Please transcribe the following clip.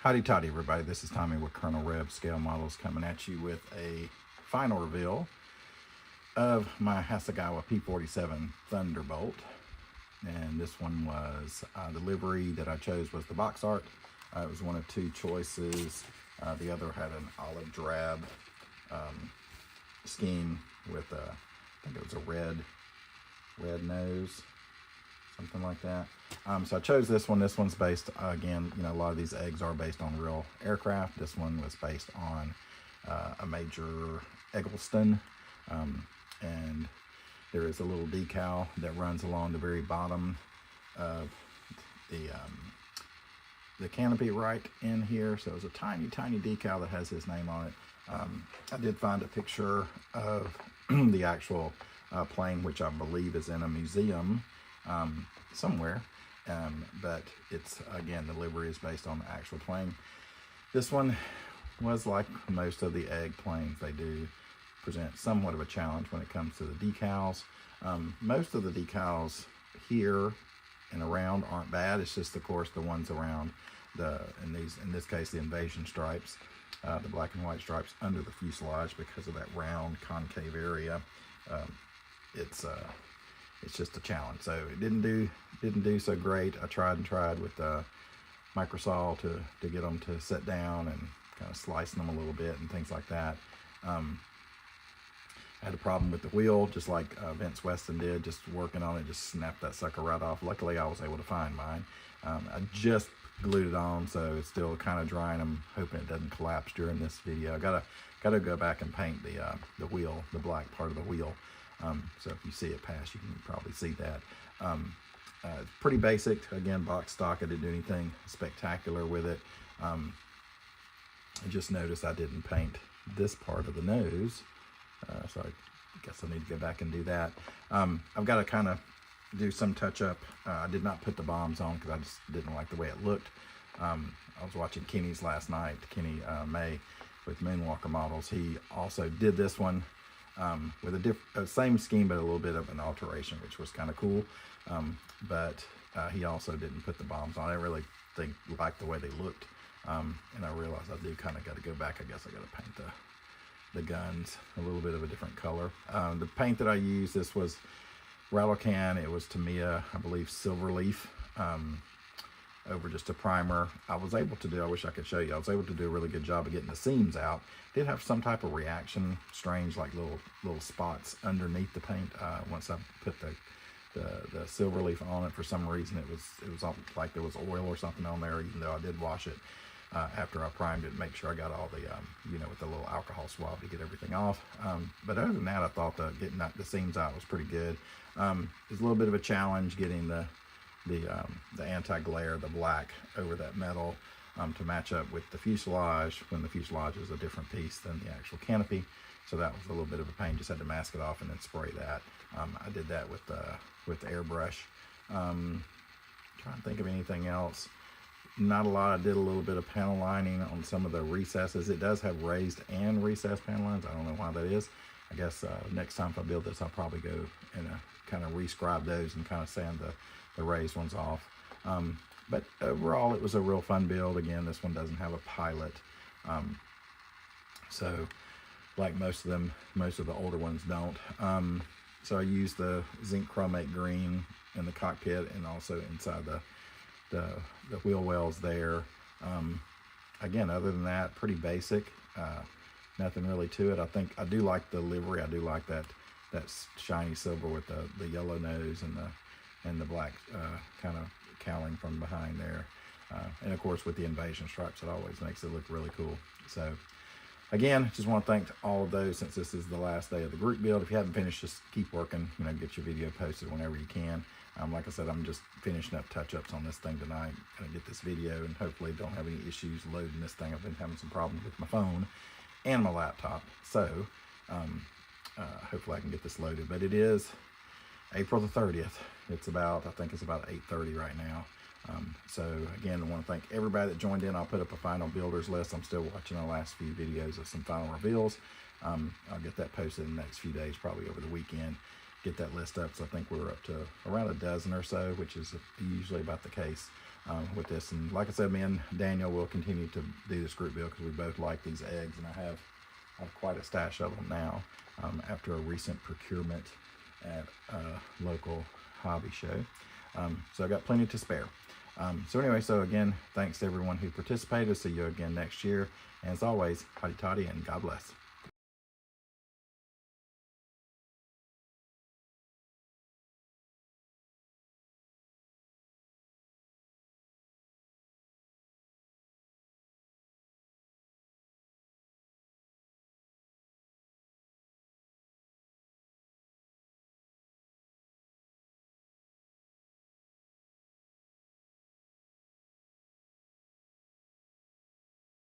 Howdy toddy everybody, this is Tommy with Colonel Reb Scale Models coming at you with a final reveal of my Hasagawa P47 Thunderbolt. And this one was, the livery that I chose was the box art. It was one of two choices. The other had an olive drab scheme with, I think it was a red nose, something like that. So I chose this one. This one's based, again, a lot of these eggs are based on real aircraft. This one was based on a Major Eggleston, and there is a little decal that runs along the very bottom of the canopy right in here. So it's a tiny decal that has his name on it. I did find a picture of the actual plane, which I believe is in a museum somewhere, but it's, again, the livery is based on the actual plane. This one was like most of the egg planes. They do present somewhat of a challenge when it comes to the decals. Most of the decals here and around aren't bad. It's just, of course, the ones around in this case, the invasion stripes, the black and white stripes under the fuselage, because of that round concave area. It's just a challenge. So it didn't do so great. I tried with the microsaw to get them to sit down and kind of slicing them a little bit and things like that. I had a problem with the wheel, just like Vince Weston did, just working on it, just snapped that sucker right off. Luckily, I was able to find mine. I just glued it on, so it's still kind of drying. I'm hoping it doesn't collapse during this video. I gotta go back and paint the wheel, the black part of the wheel. So if you see it pass, you can probably see that. It's pretty basic. Again, box stock. I didn't do anything spectacular with it. I just noticed I didn't paint this part of the nose. So I guess I need to go back and do that. I've got to kind of do some touch up. I did not put the bombs on because I just didn't like the way it looked. I was watching Kenny's last night, Kenny May with Moonwalker Models. He also did this one with a same scheme, but a little bit of an alteration, which was kind of cool. But he also didn't put the bombs on. I really liked the way they looked. And I realized I do kind of got to go back. I guess I got to paint the guns a little bit of a different color. The paint that I used, this was Rattle Can. It was Tamiya, I believe, Silverleaf, over just a primer. I was able to do, I wish I could show you, I was able to do a really good job of getting the seams out. Did have some type of reaction, strange, like little spots underneath the paint. Once I put the Silverleaf on it, for some reason it was like there was oil or something on there, even though I did wash it after I primed it, make sure I got all the with the little alcohol swab to get everything off. But other than that, I thought getting the seams out was pretty good. It's a little bit of a challenge getting the anti-glare, the black, over that metal to match up with the fuselage, when the fuselage is a different piece than the actual canopy. So that was a little bit of a pain. Just had to mask it off and then spray that. I did that with the airbrush. Trying to think of anything else. Not a lot. I did a little bit of panel lining on some of the recesses. It does have raised and recessed panel lines. I don't know why that is. I guess next time if I build this, I'll probably go and kind of rescribe those and kind of sand the raised ones off. But overall, it was a real fun build. Again, this one doesn't have a pilot. So like most of the older ones don't. So I used the zinc chromate green in the cockpit and also inside the wheel wells there. Again, other than that, pretty basic. Nothing really to it. I think I do like the livery. I do like that shiny silver with the yellow nose and the black kind of cowling from behind there. And of course, with the invasion stripes, it always makes it look really cool. So again, just want to thank all of those, since this is the last day of the group build. If you haven't finished, just keep working. Get your video posted whenever you can. Like I said, I'm just finishing up touch-ups on this thing tonight. Gonna get this video, and hopefully don't have any issues loading this thing. I've been having some problems with my phone and my laptop. So hopefully I can get this loaded. But it is April the 30th. It's about, I think it's about 8:30 right now. So again, I want to thank everybody that joined in. I'll put up a final builders list. I'm still watching the last few videos of some final reveals. I'll get that posted in the next few days, probably over the weekend. get that list up. So I think we're up to around a dozen or so, which is usually about the case with this. And like I said, me and Daniel will continue to do this group build because we both like these eggs, and I have quite a stash of them now after a recent procurement at a local hobby show. So I got plenty to spare. So anyway, so again, thanks to everyone who participated. See you again next year. And as always, hotty toddy and God bless.